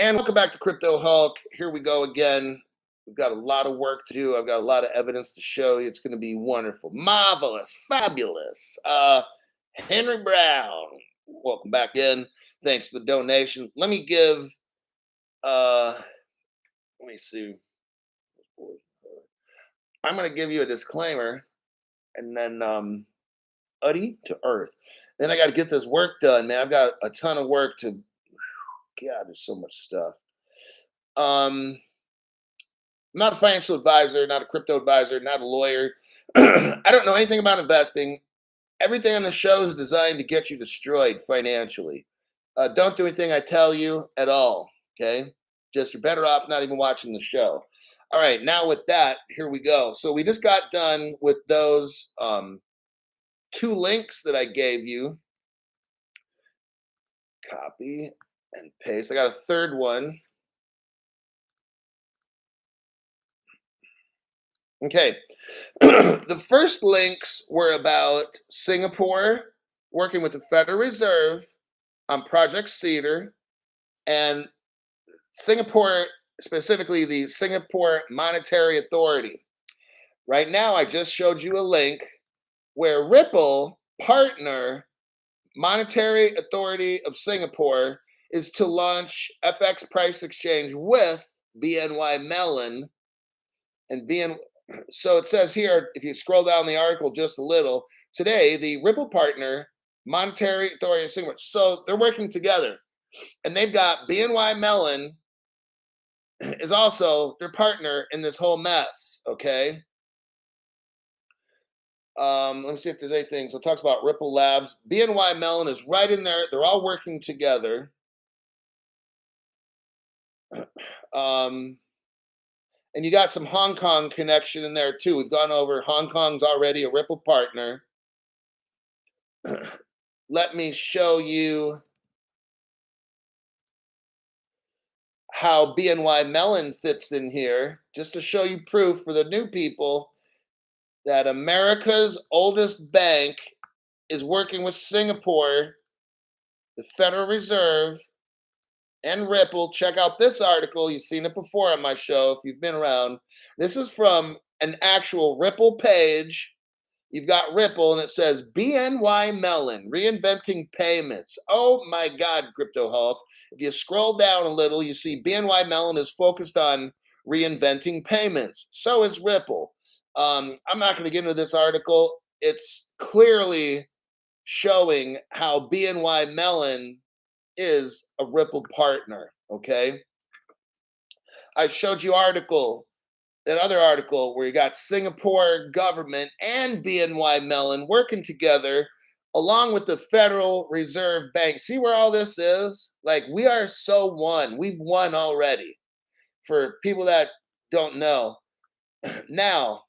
And welcome back to Crypto Hulk. Here we go again. We've got a lot of work to do. I've got a lot of evidence to show you. It's going to be wonderful, marvelous, fabulous. Henry Brown, welcome back in. Thanks for the donation. Let me give. Let me see. I'm going to give you a disclaimer, and then Uddy to Earth. Then I got to get this work done, man. I've got a ton of work to. God, there's so much stuff. I'm not a financial advisor, not a crypto advisor, not a lawyer. I don't know anything about investing. Everything on the show is designed to get you destroyed financially. Don't do anything I tell you at all. Okay, just you're better off not even watching the show. All right, now with that, here we go. So we just got done with those two links that I gave you. Copy and paste. I got a third one. Okay. The first links were about Singapore working with the Federal Reserve on Project Cedar and Singapore, specifically the Singapore Monetary Authority. Right now, I just showed you a link where Ripple partner Monetary Authority of Singapore is to launch FX price exchange with BNY Mellon and So it says here, if you scroll down the article just a little, today the Ripple partner, Monetary Authority of Singapore, so they're working together, and they've got BNY Mellon is also their partner in this whole mess. Okay. Let me see if there's anything. So it talks about Ripple Labs. BNY Mellon is right in there. They're all working together. And you got some Hong Kong connection in there too. We've gone over Hong Kong's already a Ripple partner. Let me show you how BNY Mellon fits in here, just to show you proof for the new people that America's oldest bank is working with Singapore, the Federal Reserve, and Ripple. Check out this article. You've seen it before on my show if you've been around. This is from an actual Ripple page. You've got Ripple, and it says BNY Mellon, reinventing payments. Oh my God, Crypto Hulk. If you scroll down a little, you see BNY Mellon is focused on reinventing payments. So is Ripple. I'm not going to get into this article. It's clearly showing how BNY Mellon is a Ripple partner, okay? I showed you that other article where you got Singapore government and BNY Mellon working together along with the Federal Reserve Bank. See where all this is? Like, we are so won. We've won already. For people that don't know. Now,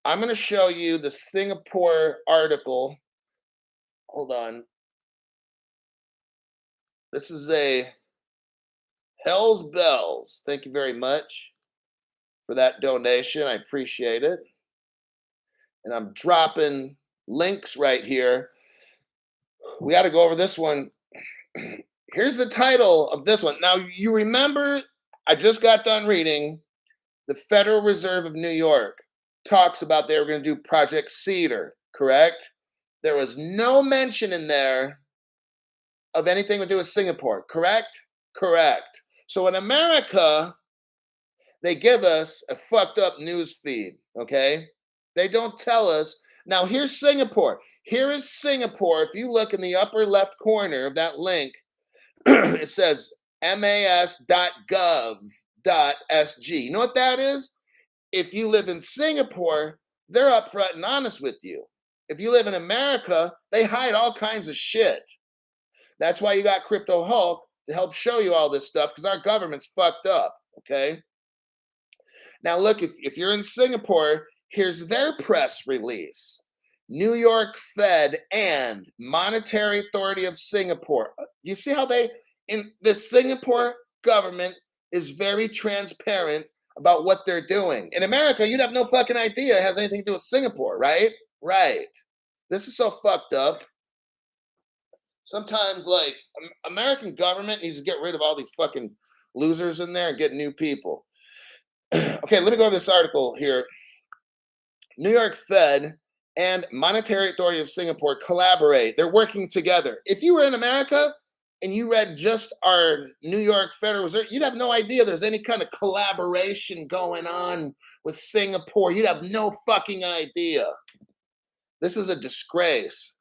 I'm going to show you the Singapore article. Hold on. This is a Hell's Bells. Thank you very much for that donation. I appreciate it. And I'm dropping links right here. We got to go over this one. Here's the title of this one. Now, you remember, I just got done reading the Federal Reserve of New York talks about they were going to do Project Cedar, correct? There was no mention in there of anything to do with Singapore, correct? Correct. So in America, they give us a fucked up news feed, okay? They don't tell us. Now, here's Singapore. Here is Singapore. If you look in the upper left corner of that link, it says mas.gov.sg. You know what that is? If you live in Singapore, they're upfront and honest with you. If you live in America, they hide all kinds of shit. That's why you got Crypto Hulk to help show you all this stuff, because our government's fucked up, okay? Now, look, if you're in Singapore, here's their press release. New York Fed and Monetary Authority of Singapore. You see how the Singapore government is very transparent about what they're doing. In America, you'd have no fucking idea it has anything to do with Singapore, right? Right. This is so fucked up. Sometimes, like, American government needs to get rid of all these fucking losers in there and get new people. Okay, let me go to this article here. New York Fed and Monetary Authority of Singapore collaborate. They're working together. If you were in America and you read just our New York Federal Reserve, you'd have no idea there's any kind of collaboration going on with Singapore. You'd have no fucking idea. This is a disgrace.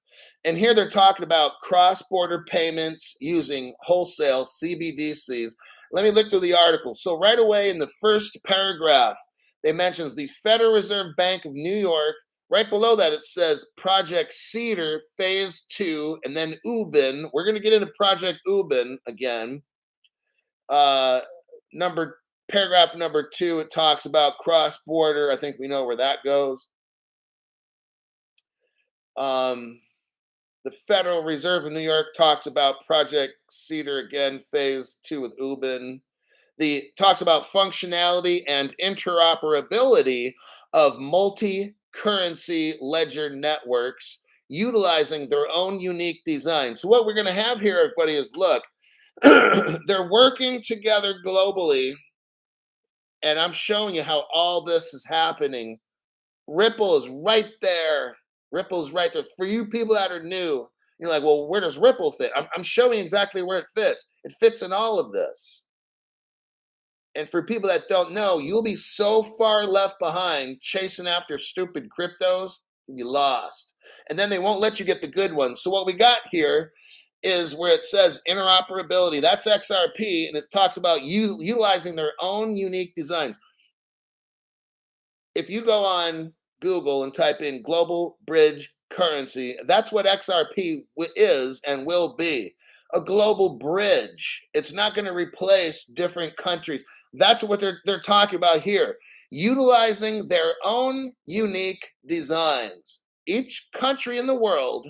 And here they're talking about cross-border payments using wholesale CBDCs. Let me look through the article. So right away in the first paragraph, they mentions the Federal Reserve Bank of New York. Right below that, it says Project Cedar Phase 2, and then Ubin. We're going to get into Project Ubin again. Number Paragraph number 2, it talks about cross-border. I think we know where that goes. The Federal Reserve of New York talks about Project Cedar again, Phase 2 with Ubin. The talks about functionality and interoperability of multi-currency ledger networks utilizing their own unique design. So what we're going to have here, everybody, is look, they're working together globally, and I'm showing you how all this is happening. Ripple is right there. Ripple's right there. For you people that are new, you're like, well, where does Ripple fit? I'm showing exactly where it fits. It fits in all of this. And for people that don't know, you'll be so far left behind chasing after stupid cryptos, you lost. And then they won't let you get the good ones. So what we got here is where it says interoperability. That's XRP, and it talks about utilizing their own unique designs. If you go on Google and type in global bridge currency, that's what XRP is and will be. A global bridge. It's not going to replace different countries. That's what they're talking about here. Utilizing their own unique designs. Each country in the world,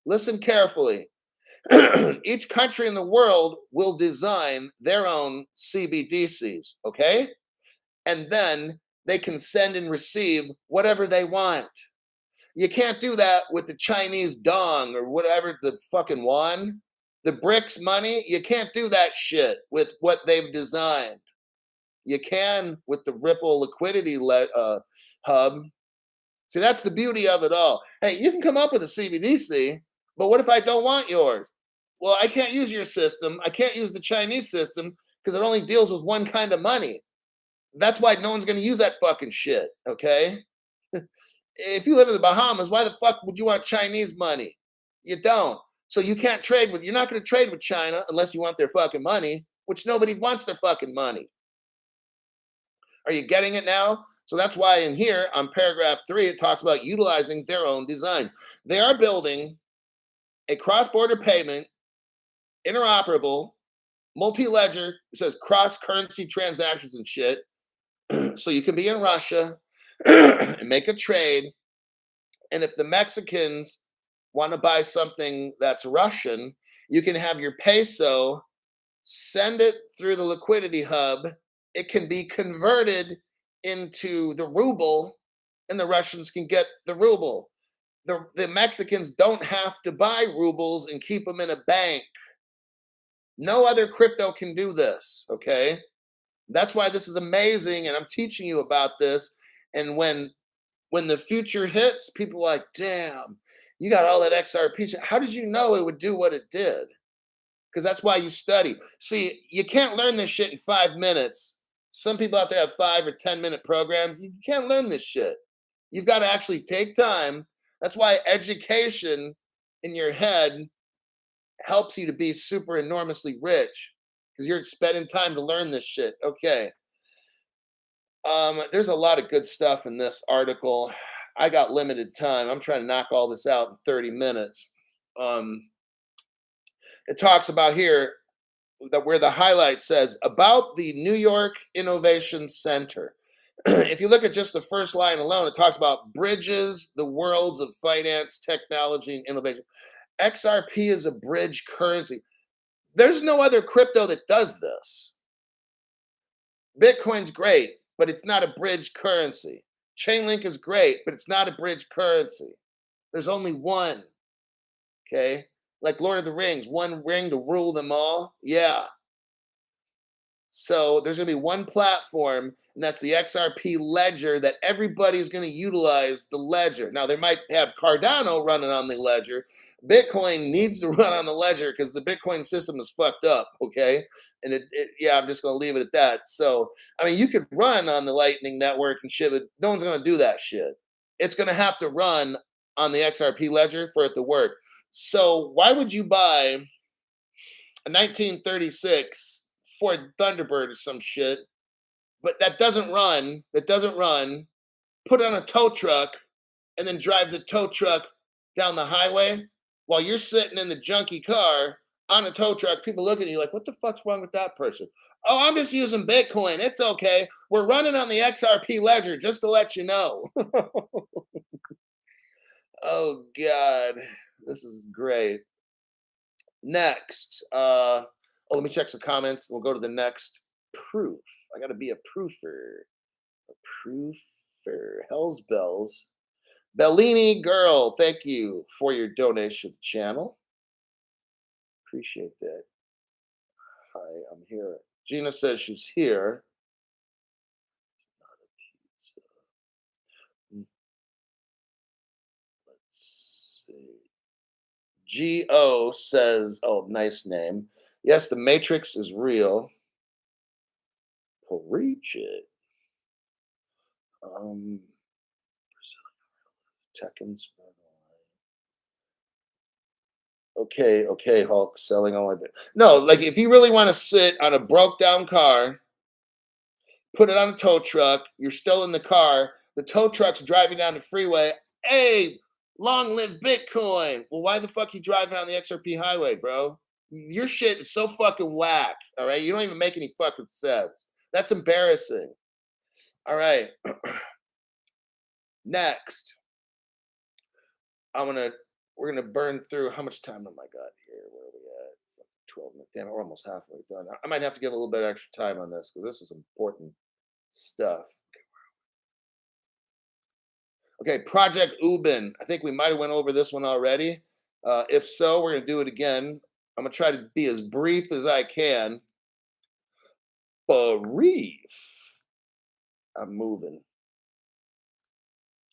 listen carefully, each country in the world will design their own CBDCs, okay? And then they can send and receive whatever they want. You can't do that with the Chinese dong or whatever, the fucking yuan. The BRICS money, you can't do that shit with what they've designed. You can with the Ripple liquidity hub. See, that's the beauty of it all. Hey, you can come up with a CBDC, but what if I don't want yours? Well, I can't use your system. I can't use the Chinese system because it only deals with one kind of money. That's why no one's going to use that fucking shit, okay? If you live in the Bahamas, why the fuck would you want Chinese money? You don't. So you can't trade with, you're not going to trade with China unless you want their fucking money, which nobody wants their fucking money. Are you getting it now? So that's why in here on paragraph 3, it talks about utilizing their own designs. They are building a cross-border payment, interoperable, multi-ledger, it says cross-currency transactions and shit. So you can be in Russia and make a trade. And if the Mexicans want to buy something that's Russian, you can have your peso, send it through the liquidity hub. It can be converted into the ruble, and the Russians can get the ruble. The Mexicans don't have to buy rubles and keep them in a bank. No other crypto can do this, okay? That's why this is amazing, and I'm teaching you about this. And when the future hits, people are like, damn, you got all that XRP. How did you know it would do what it did? Because that's why you study. See, you can't learn this shit in 5 minutes. Some people out there have 5 or 10-minute programs. You can't learn this shit. You've got to actually take time. That's why education in your head helps you to be super enormously rich, because you're spending time to learn this shit. Okay. There's a lot of good stuff in this article. I got limited time. I'm trying to knock all this out in 30 minutes. It talks about here that where the highlight says about the New York Innovation Center. If you look at just the first line alone, it talks about bridges the worlds of finance, technology, and innovation. XRP is a bridge currency. There's no other crypto that does this. Bitcoin's great, but it's not a bridge currency. Chainlink is great, but it's not a bridge currency. There's only one. Okay. like Lord of the Rings, one ring to rule them all. Yeah. So there's going to be one platform, and that's the XRP ledger that everybody's going to utilize the ledger. Now, they might have Cardano running on the ledger. Bitcoin needs to run on the ledger because the Bitcoin system is fucked up, okay? And yeah, I'm just going to leave it at that. So, I mean, you could run on the Lightning Network and shit, but no one's going to do that shit. It's going to have to run on the XRP ledger for it to work. So, why would you buy a 1936 Ford Thunderbird or some shit, but that doesn't run, put it on a tow truck, and then drive the tow truck down the highway while you're sitting in the junky car on a tow truck. People look at you like, what the fuck's wrong with that person? Oh, I'm just using Bitcoin. It's okay. We're running on the XRP ledger, just to let you know. Oh, God. This is great. Next. Let me check some comments. We'll go to the next proof. I got to be a proofer. A proofer. Hell's bells. Bellini girl, thank you for your donation to the channel. Appreciate that. Hi, I'm here. Gina says she's here. Not a pizza. Let's see. Go says, oh, nice name. Yes, the Matrix is real. Preach it. Tekkens. Okay, Hulk, selling all my bit. No, like if you really want to sit on a broke down car, put it on a tow truck, you're still in the car, the tow truck's driving down the freeway. Hey, long live Bitcoin. Well, why the fuck you driving on the XRP highway, bro? Your shit is so fucking whack. All right. You don't even make any fucking sense. That's embarrassing. All right. Next. We're gonna burn through. How much time have I got here? Where are we at? 12 minutes. Damn, we're almost halfway done. I might have to give a little bit extra time on this because this is important stuff. Okay, Project Ubin. I think we might have went over this one already. If so, we're gonna do it again. I'm gonna try to be as brief as I can. Brief. I'm moving.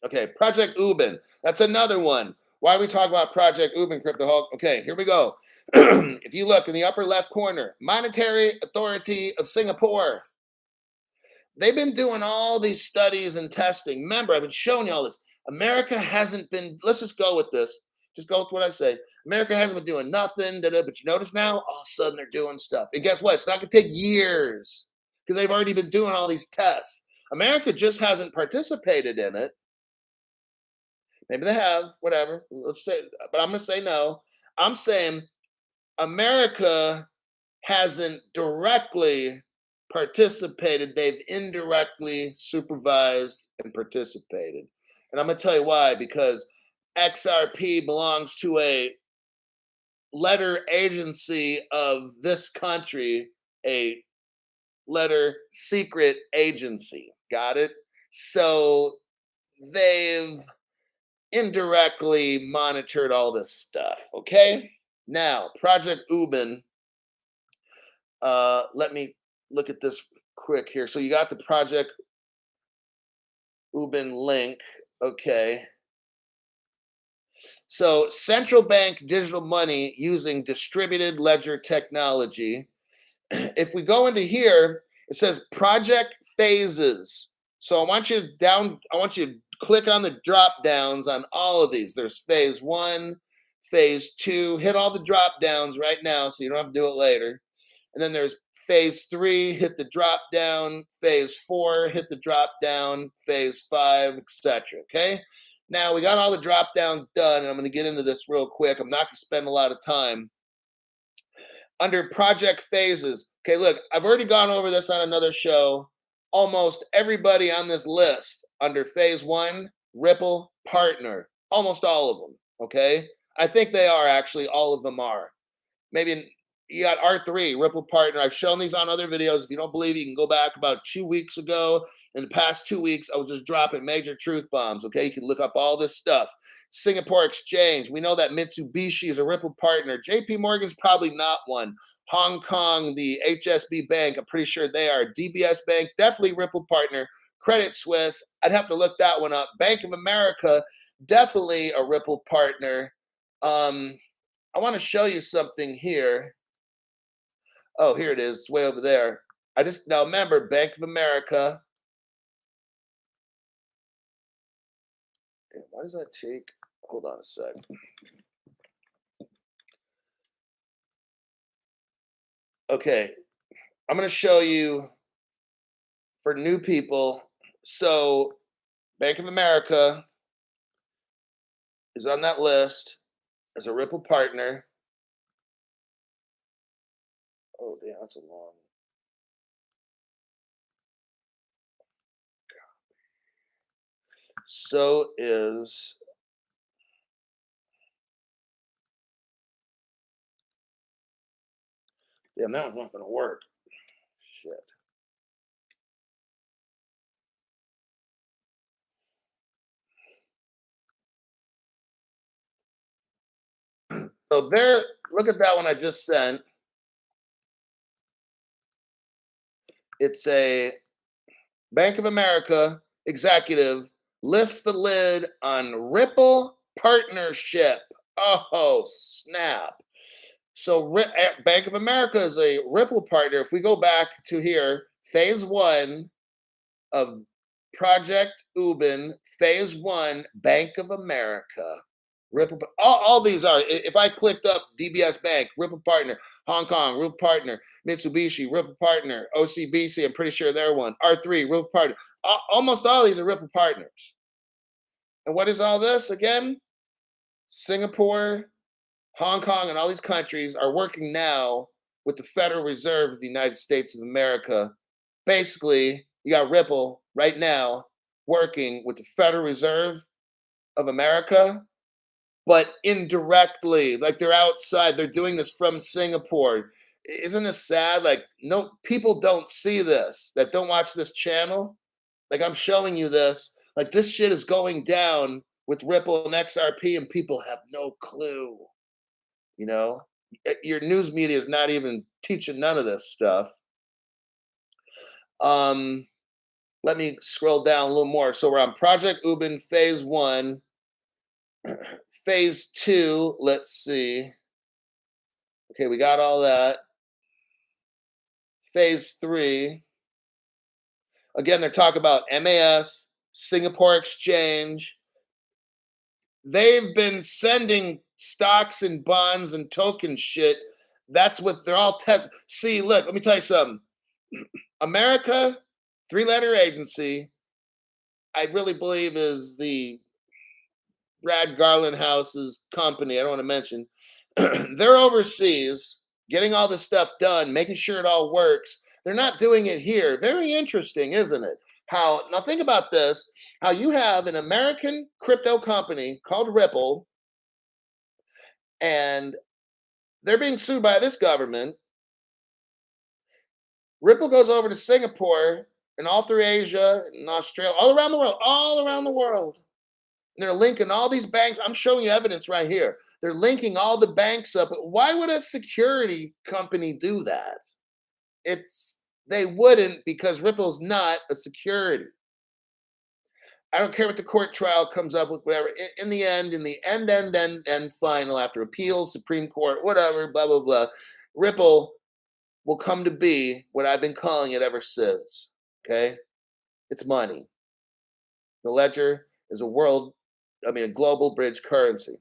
Okay, Project Ubin. That's another one. Why are we talking about Project Ubin, Crypto Hulk? Okay, here we go. If you look in the upper left corner, Monetary Authority of Singapore. They've been doing all these studies and testing. Remember, I've been showing you all this. America hasn't been, let's just go with this. Just go with what I say. America hasn't been doing nothing, but you notice now, all of a sudden they're doing stuff. And guess what? It's not going to take years because they've already been doing all these tests. America just hasn't participated in it. Maybe they have, whatever. Let's say, but I'm going to say no. I'm saying America hasn't directly participated. They've indirectly supervised and participated. And I'm going to tell you why. Because XRP belongs to a letter agency of this country, a letter secret agency. Got it? So they've indirectly monitored all this stuff. Okay. Now, Project Ubin. Let me look at this quick here. So you got the Project Ubin link. Okay. So central bank digital money using distributed ledger technology. If we go into here, it says project phases. So I want you to click on the drop downs on all of these. There's phase 1, phase 2. Hit all the drop downs right now so you don't have to do it later. And then there's phase 3, hit the drop down. Phase 4, hit the drop down. Phase 5, etc. Okay. Now we got all the drop downs done, and I'm going to get into this real quick. I'm not going to spend a lot of time. Under project phases, okay, look, I've already gone over this on another show. Almost everybody on this list under phase 1, Ripple, partner, almost all of them. Okay. I think they are actually, all of them are. Maybe You got R3, Ripple partner. I've shown these on other videos. If you don't believe, you can go back about 2 weeks ago. In the past 2 weeks, I was just dropping major truth bombs. Okay, you can look up all this stuff. Singapore Exchange. We know that Mitsubishi is a Ripple partner. JP Morgan's probably not one. Hong Kong, the HSB Bank, I'm pretty sure they are. DBS Bank, definitely Ripple partner. Credit Suisse, I'd have to look that one up. Bank of America, definitely a Ripple partner. I want to show you something here. Oh, here it is. It's way over there. I just now remember Bank of America. Why does that take? Hold on a sec. Okay, I'm going to show you for new people. So, Bank of America is on that list as a Ripple partner. Oh, damn, that's a long. So is damn, that one's not going to work. Shit. So there, look at that one I just sent. It's a Bank of America executive lifts the lid on Ripple partnership. Oh, snap. So Bank of America is a Ripple partner. If we go back to here, phase one of Project Ubin, phase one, Bank of America. Ripple, all these are. If I clicked up DBS Bank, Ripple partner, Hong Kong, Ripple partner, Mitsubishi, Ripple partner, OCBC, I'm pretty sure they're one. R3, Ripple partner. Almost all these are Ripple partners. And what is all this again? Singapore, Hong Kong, and all these countries are working now with the Federal Reserve of the United States of America. Basically, you got Ripple right now working with the Federal Reserve of America, but indirectly, like they're outside, they're doing this from Singapore. Isn't this sad? Like, no, people don't see this, that don't watch this channel. Like, I'm showing you this. Like, this shit is going down with Ripple and XRP, and people have no clue. You know, your news media is not even teaching none of this stuff. Let me scroll down a little more. So we're on Project Ubin phase one. Phase two, let's see. Okay, we got all that. Phase three. Again, they're talking about MAS, Singapore Exchange. They've been sending stocks and bonds and token shit. That's what they're all testing. See, look, let me tell you something. America, three-letter agency, I really believe is the Brad Garland House's company. I don't want to mention. They're overseas getting all this stuff done, making sure it all works. They're not doing it here. Very interesting, isn't it? How now think about this, how you have an American crypto company called Ripple, and they're being sued by this government. Ripple goes over to Singapore and all through Asia and Australia, all around the world, all around the world. And they're linking all these banks. I'm showing you evidence right here. They're linking all the banks up. Why would a security company do that? They wouldn't, because Ripple's not a security. I don't care what the court trial comes up with, whatever. In the end, final, after appeals, Supreme Court, whatever, blah, blah, blah, Ripple will come to be what I've been calling it ever since. Okay? It's money. The ledger is a global bridge currency.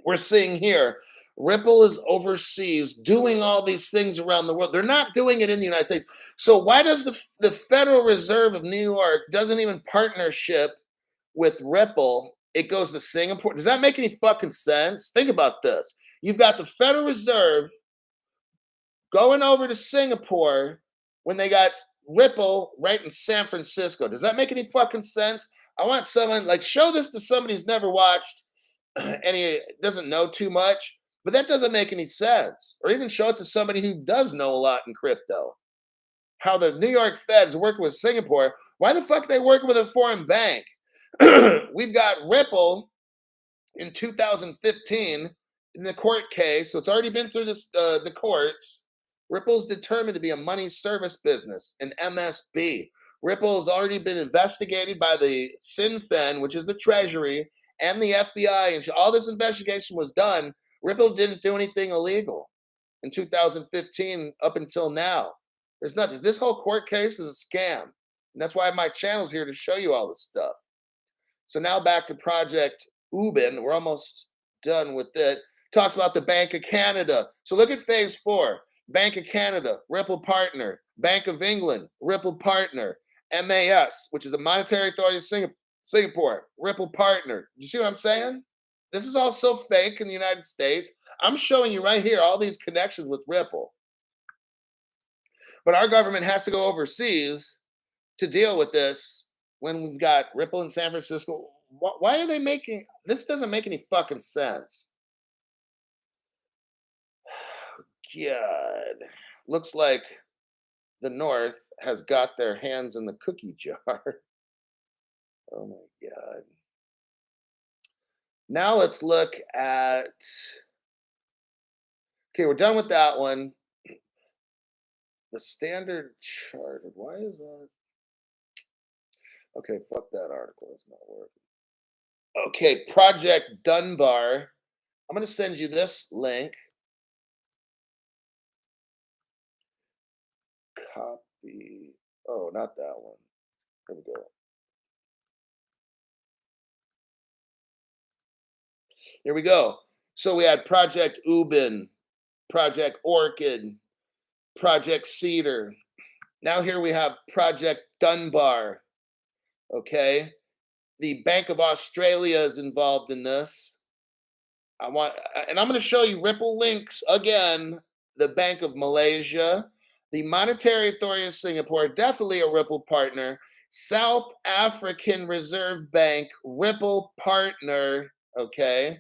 We're seeing here, Ripple is overseas doing all these things around the world. They're not doing it in the United States. So why does the Federal Reserve of New York doesn't even partnership with Ripple? It goes to Singapore. Does that make any fucking sense? Think about this. You've got the Federal Reserve going over to Singapore when they got Ripple right in San Francisco. Does that make any fucking sense? I want someone, like, show this to somebody who's never watched and he doesn't know too much. But that doesn't make any sense. Or even show it to somebody who does know a lot in crypto. How the New York Fed's working with Singapore. Why the fuck are they working with a foreign bank? We've got Ripple in 2015 in the court case, so it's already been through the courts. Ripple's determined to be a money service business, an MSB. Ripple's already been investigated by the SinFin, which is the Treasury, and the FBI, and all this investigation was done. Ripple didn't do anything illegal in 2015 up until now. There's nothing. This whole court case is a scam. And that's why my channel's here to show you all this stuff. So now back to Project Ubin. We're almost done with it. Talks about the Bank of Canada. So look at phase 4. Bank of Canada, Ripple partner. Bank of England, Ripple partner. MAS, which is the Monetary Authority of Singapore, Ripple partner. You see what I'm saying? This is all so fake in the United States. I'm showing you right here all these connections with Ripple. But our government has to go overseas to deal with this when we've got Ripple in San Francisco. Why are they making this? Doesn't make any fucking sense. God, looks like the North has got their hands in the cookie jar. Oh my God. Now let's look at. Okay, we're done with that one. The standard chartered. Why is that? Okay, fuck that article. It's not working. Okay, Project Dunbar. I'm going to send you this link. Copy. Oh, not that one. Here we go. Here we go. So we had Project Ubin, Project Orchid, Project Cedar. Now here we have Project Dunbar. Okay. The Bank of Australia is involved in this. And I'm going to show you Ripple links again. The Bank of Malaysia, the Monetary Authority of Singapore, definitely a Ripple partner. South African Reserve Bank, Ripple partner. Okay.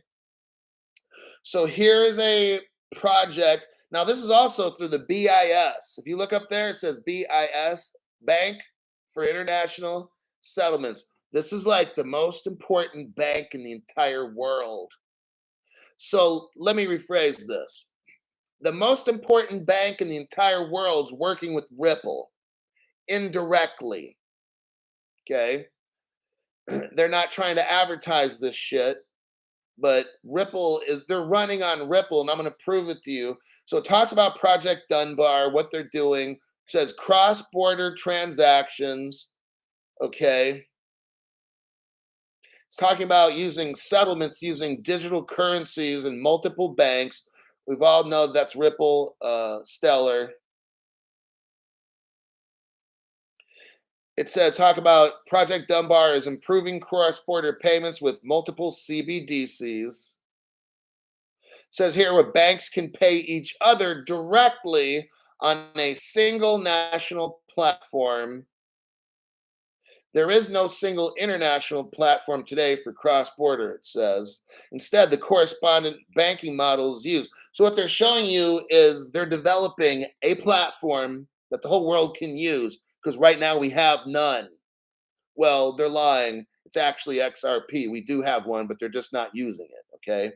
So here is a project. Now, this is also through the BIS. If you look up there, it says BIS, Bank for International Settlements. This is like the most important bank in the entire world. So let me rephrase this. The most important bank in the entire world is working with Ripple indirectly. Okay. They're not trying to advertise this shit, but they're running on Ripple, and I'm going to prove it to you. So it talks about Project Dunbar, what they're doing. It says cross-border transactions. Okay. It's talking about using settlements using digital currencies and multiple banks. We've all know that's Ripple, Stellar. It says talk about Project Dunbar is improving cross-border payments with multiple CBDCs. It says here where banks can pay each other directly on a single national platform. There is no single international platform today for cross-border, it says. Instead, the correspondent banking model is used. So what they're showing you is they're developing a platform that the whole world can use, because right now we have none. Well, they're lying. It's actually XRP. We do have one, but they're just not using it, okay?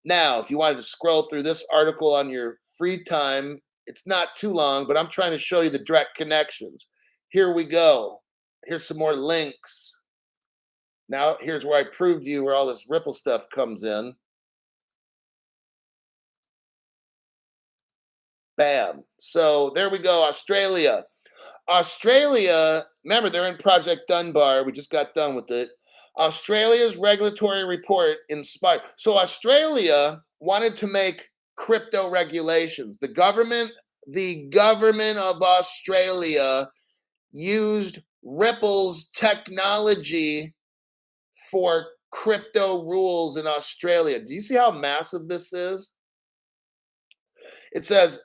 Now, if you wanted to scroll through this article on your free time, it's not too long, but I'm trying to show you the direct connections. Here we go. Here's some more links. Now, here's where I proved to you where all this Ripple stuff comes in. Bam. So there we go, Australia. Australia, remember, they're in Project Dunbar. We just got done with it. Australia's regulatory report inspired. So Australia wanted to make crypto regulations. The government of Australia used Ripple's technology for crypto rules in Australia. Do you see how massive this is? It says,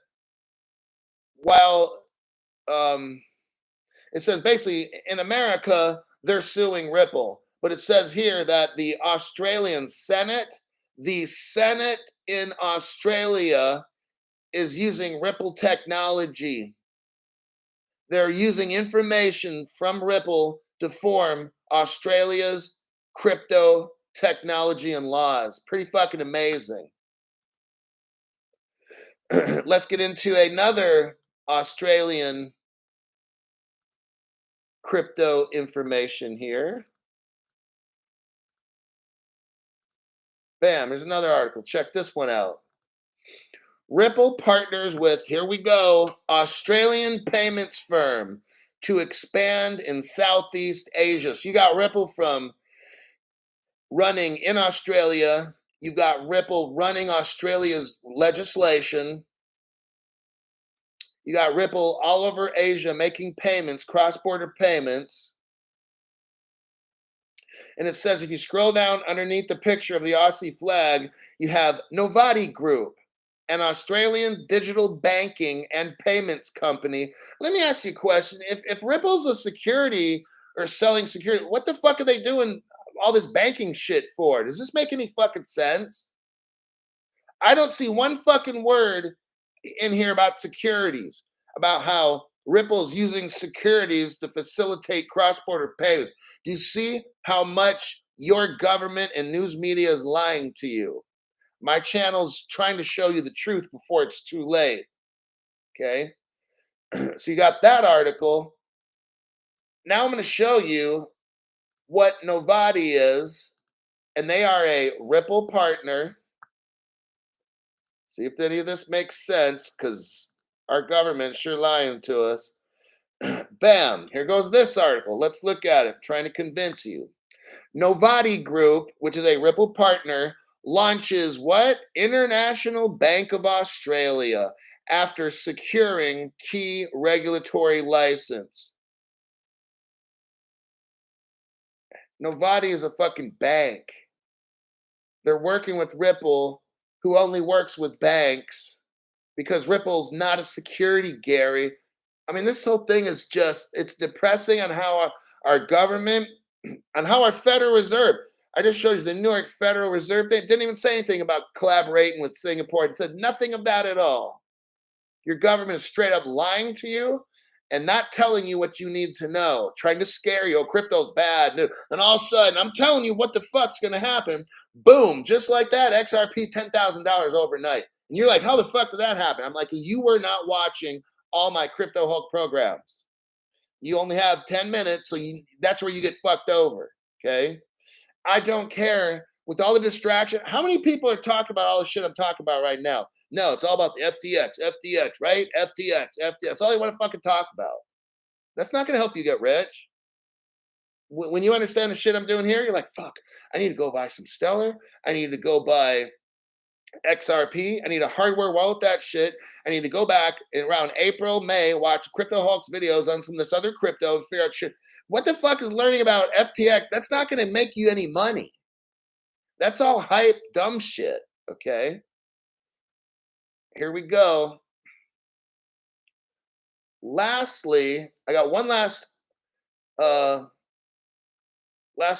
while it says basically in America, they're suing Ripple. But it says here that the Australian Senate The Senate in Australia is using Ripple technology. They're using information from Ripple to form Australia's crypto technology and laws. Pretty fucking amazing. Let's get into another Australian crypto information here. Bam, there's another article. Check this one out. Ripple partners with, here we go, Australian payments firm to expand in Southeast Asia. So you got Ripple from running in Australia. You've got Ripple running Australia's legislation. You got Ripple all over Asia making payments, cross-border payments. And it says if you scroll down underneath the picture of the Aussie flag, you have Novati Group, an Australian digital banking and payments company. Let me ask you a question. If Ripple's a security or selling security, what the fuck are they doing all this banking shit for? Does this make any fucking sense? I don't see one fucking word in here about securities, about how Ripple's using securities to facilitate cross-border payments. Do you see how much your government and news media is lying to you? My channel's trying to show you the truth before it's too late. Okay? So you got that article. Now I'm going to show you what Novati is, and they are a Ripple partner. See if any of this makes sense, because our government's sure lying to us. Bam, here goes this article. Let's look at it, trying to convince you. Novati Group, which is a Ripple partner, launches what? International Bank of Australia after securing key regulatory license. Novati is a fucking bank. They're working with Ripple, who only works with banks, because Ripple's not a security, Gary. I mean, this whole thing is just, it's depressing on how our government, on how our Federal Reserve, I just showed you the New York Federal Reserve thing. It didn't even say anything about collaborating with Singapore. It said nothing of that at all. Your government is straight up lying to you and not telling you what you need to know, trying to scare you. Oh, crypto's bad. And all of a sudden, I'm telling you what the fuck's going to happen. Boom, just like that, XRP $10,000 overnight. And you're like, how the fuck did that happen? I'm like, you were not watching all my Crypto Hulk programs. You only have 10 minutes, so that's where you get fucked over, okay? I don't care. With all the distraction, how many people are talking about all the shit I'm talking about right now? No, it's all about the FTX, right? FTX. That's all they want to fucking talk about. That's not going to help you get rich. When you understand the shit I'm doing here, you're like, fuck, I need to go buy some Stellar. I need to go buy XRP. I need a hardware wallet, that shit. I need to go back around April, May, watch Crypto Hawks videos on some of this other crypto and figure out shit. What the fuck is learning about FTX? That's not going to make you any money. That's all hype, dumb shit, okay? Here we go. Lastly, I got one last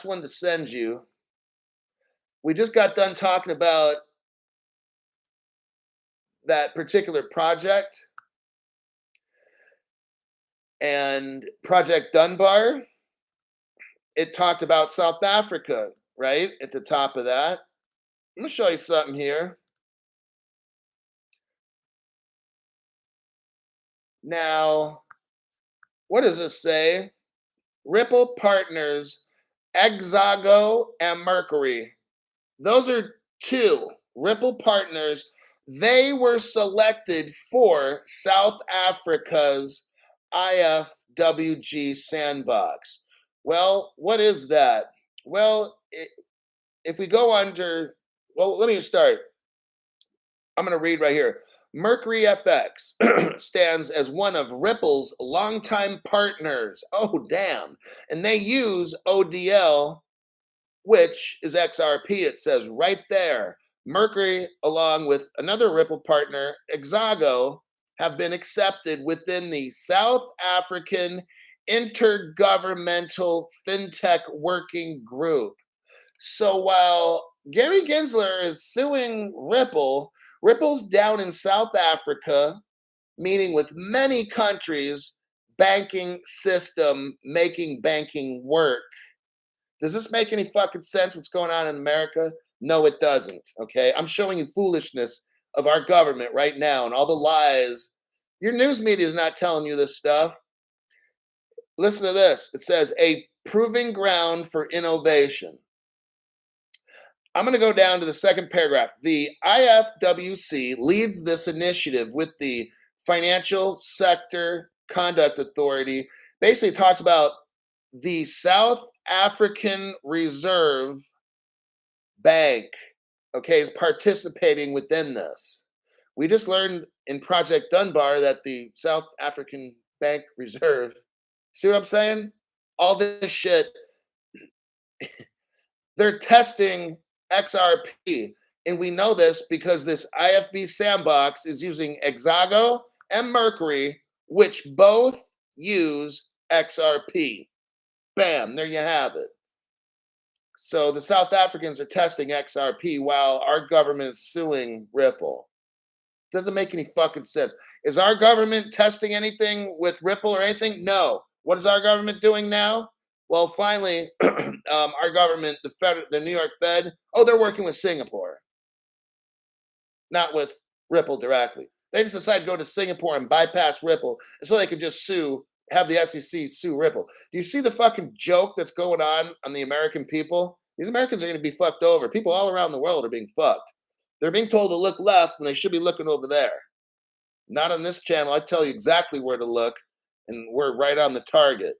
one to send you. We just got done talking about that particular project and Project Dunbar. It talked about South Africa, right? At the top of that. I'm going to show you something here. Now, what does this say? Ripple partners Exago and Mercury. Those are two Ripple partners. They were selected for South Africa's IFWG sandbox. Well, what is that? Well, if we go under, well, let me start. I'm going to read right here. Mercury FX stands as one of Ripple's longtime partners. Oh, damn. And they use ODL, which is XRP. It says right there. Mercury, along with another Ripple partner, Exago, have been accepted within the South African Intergovernmental FinTech Working Group. So while Gary Gensler is suing Ripple. Ripple's down in South Africa, meeting with many countries, banking system, making banking work. Does this make any fucking sense what's going on in America? No, it doesn't. Okay. I'm showing you foolishness of our government right now and all the lies. Your news media is not telling you this stuff. Listen to this. It says a proving ground for innovation. I'm going to go down to the second paragraph. The IFWC leads this initiative with the Financial Sector Conduct Authority. Basically, it talks about the South African Reserve Bank, okay, is participating within this. We just learned in Project Dunbar that the South African Bank Reserve, see what I'm saying? All this shit, they're testing XRP. And we know this because this IFB sandbox is using Exago and Mercury, which both use XRP. Bam, there you have it. So the South Africans are testing XRP while our government is suing Ripple. Doesn't make any fucking sense. Is our government testing anything with Ripple or anything? No. What is our government doing now? Well, finally, our government, the New York Fed, they're working with Singapore, not with Ripple directly. They just decided to go to Singapore and bypass Ripple so they could just have the SEC sue Ripple. Do you see the fucking joke that's going on the American people? These Americans are going to be fucked over. People all around the world are being fucked. They're being told to look left when they should be looking over there. Not on this channel. I tell you exactly where to look, and we're right on the target.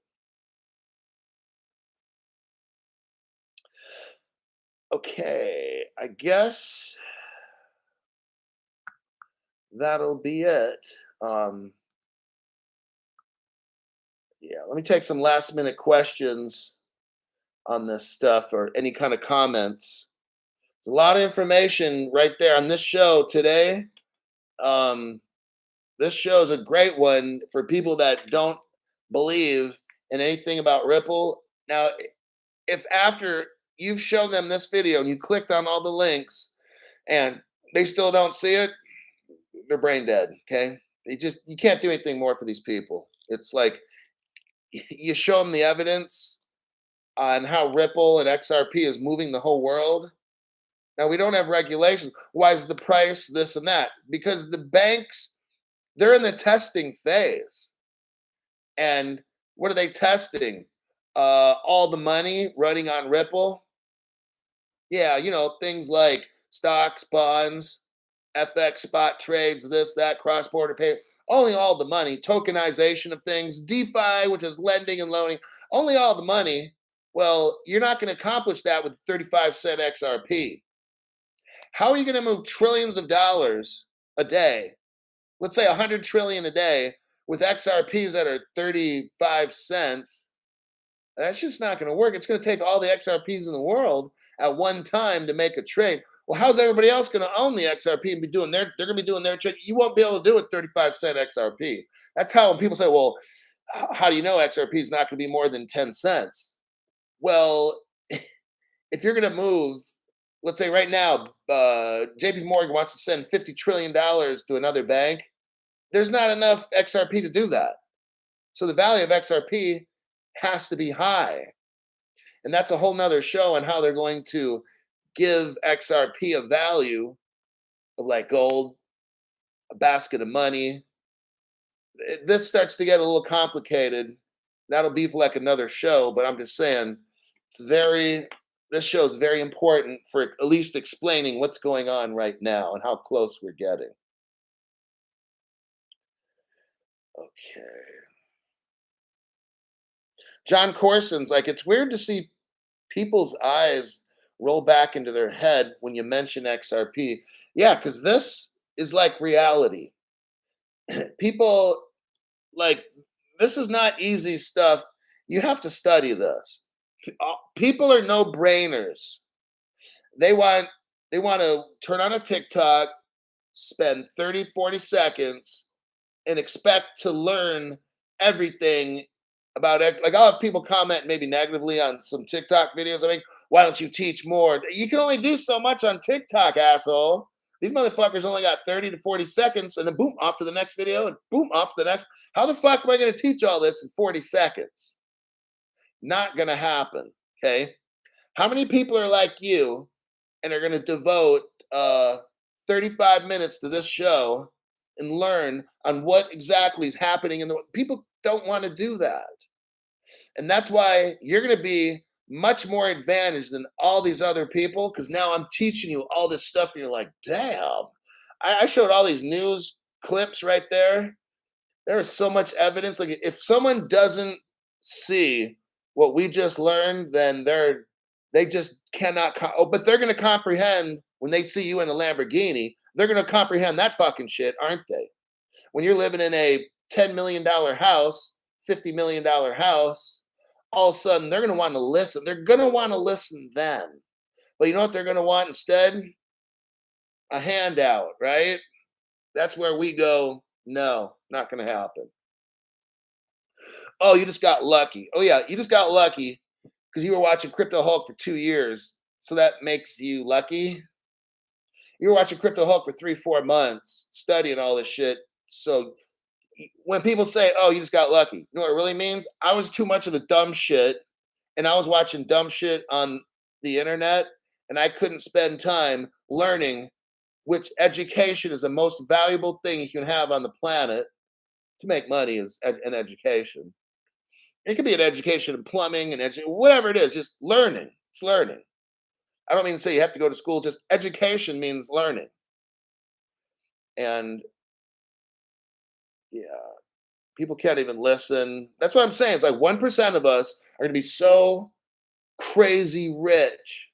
Okay, I guess that'll be it. Yeah, let me take some last minute questions on this stuff or any kind of comments. There's a lot of information right there on this show today. This show is a great one for people that don't believe in anything about Ripple. Now, if after you've shown them this video and you clicked on all the links and they still don't see it, they're brain dead. Okay, you can't do anything more for these people. It's like you show them the evidence on how Ripple and XRP is moving the whole world. Now we don't have regulations. Why is the price this and that? Because the banks, they're in the testing phase. And what are they testing? All the money running on Ripple. Yeah, things like stocks, bonds, FX spot trades, this, that, cross-border pay. Only all the money, tokenization of things, DeFi, which is lending and loaning, only all the money. Well, you're not going to accomplish that with 35-cent XRP. How are you going to move trillions of dollars a day? Let's say 100 trillion a day with XRPs that are 35 cents. That's just not going to work. It's going to take all the XRPs in the world at one time to make a trade. Well, how's everybody else going to own the XRP and they're going to be doing their trade? You won't be able to do it 35-cent XRP. That's how when people say, well, how do you know XRP is not going to be more than 10 cents? Well, if you're going to move, let's say right now, JP Morgan wants to send $50 trillion to another bank. There's not enough XRP to do that. So the value of XRP has to be high. And that's a whole nother show on how they're going to give XRP a value of like gold, a basket of money. This starts to get a little complicated. That'll be for like another show, but I'm just saying this show is very important for at least explaining what's going on right now and how close we're getting. Okay. John Corson's like, it's weird to see people's eyes roll back into their head when you mention XRP. Yeah, because this is like reality. People, like, this is not easy stuff. You have to study this. People are no brainers. They want to turn on a TikTok, spend 30, 40 seconds, and expect to learn everything about like I'll have people comment maybe negatively on some TikTok videos. I mean, why don't you teach more? You can only do so much on TikTok, asshole. These motherfuckers only got 30 to 40 seconds and then boom, off to the next video and boom, off to the next. How the fuck am I going to teach all this in 40 seconds? Not going to happen. Okay. How many people are like you and are going to devote 35 minutes to this show and learn on what exactly is happening in the people don't want to do that. And that's why you're going to be much more advantaged than all these other people because now I'm teaching you all this stuff and you're like, damn. I showed all these news clips right there. There is so much evidence. Like if someone doesn't see what we just learned, then they just cannot. But they're going to comprehend when they see you in a Lamborghini. They're going to comprehend that fucking shit, aren't they? When you're living in a $10 million house, $50 million house, all of a sudden they're going to want to listen. They're going to want to listen then. But you know what they're going to want instead? A handout, right? That's where we go, no, not going to happen. Oh, you just got lucky. Oh, yeah, you just got lucky because you were watching Crypto Hulk for 2 years. So that makes you lucky. You were watching Crypto Hulk for 3, 4 months, studying all this shit. So when people say, "Oh, you just got lucky," you know what it really means? I was too much of a dumb shit, and I was watching dumb shit on the internet, and I couldn't spend time learning which education is the most valuable thing you can have on the planet to make money is an education. It could be an education in plumbing and whatever it is, just learning. It's learning. I don't mean to say you have to go to school. Just education means learning, and yeah. People can't even listen. That's what I'm saying. It's like 1% of us are going to be so crazy rich.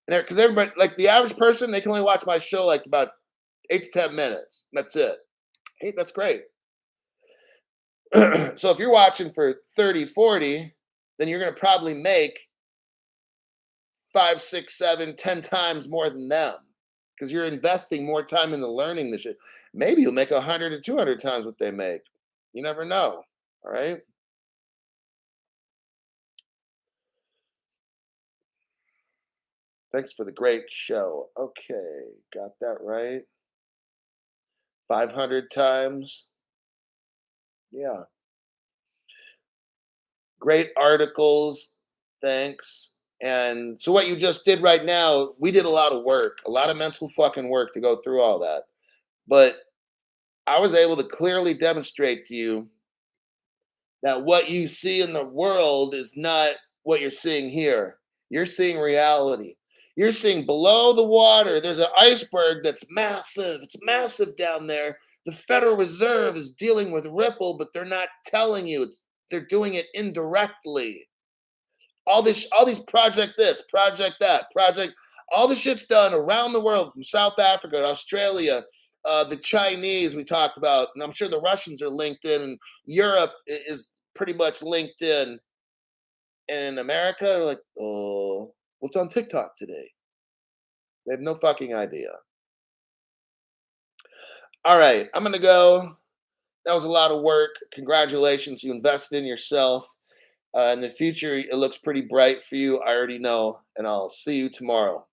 And because everybody, like the average person, they can only watch my show like about 8 to 10 minutes. That's it. Hey, that's great. So if you're watching for 30, 40, then you're going to probably make 5, 6, 7, 10 times more than them because you're investing more time into learning this shit. Maybe you'll make 100 to 200 times what they make. You never know. All right. Thanks for the great show. Okay, got that right. 500 times. Yeah. Great articles. Thanks. And so, what you just did right now, we did a lot of work, a lot of mental fucking work to go through all that. But I was able to clearly demonstrate to you that what you see in the world is not what you're seeing here. You're seeing reality. You're seeing below the water, there's an iceberg that's massive. It's massive down there. The Federal Reserve is dealing with Ripple, but they're not telling you. They're doing it indirectly. All these project this, project that, project, all the shit's done around the world from South Africa to Australia, the Chinese we talked about, and I'm sure the Russians are linked in, and Europe is pretty much linked in. And in America, they're like, oh, what's on TikTok today? They have no fucking idea. All right, I'm gonna go. That was a lot of work. Congratulations, you invested in yourself. In the future, it looks pretty bright for you. I already know, and I'll see you tomorrow.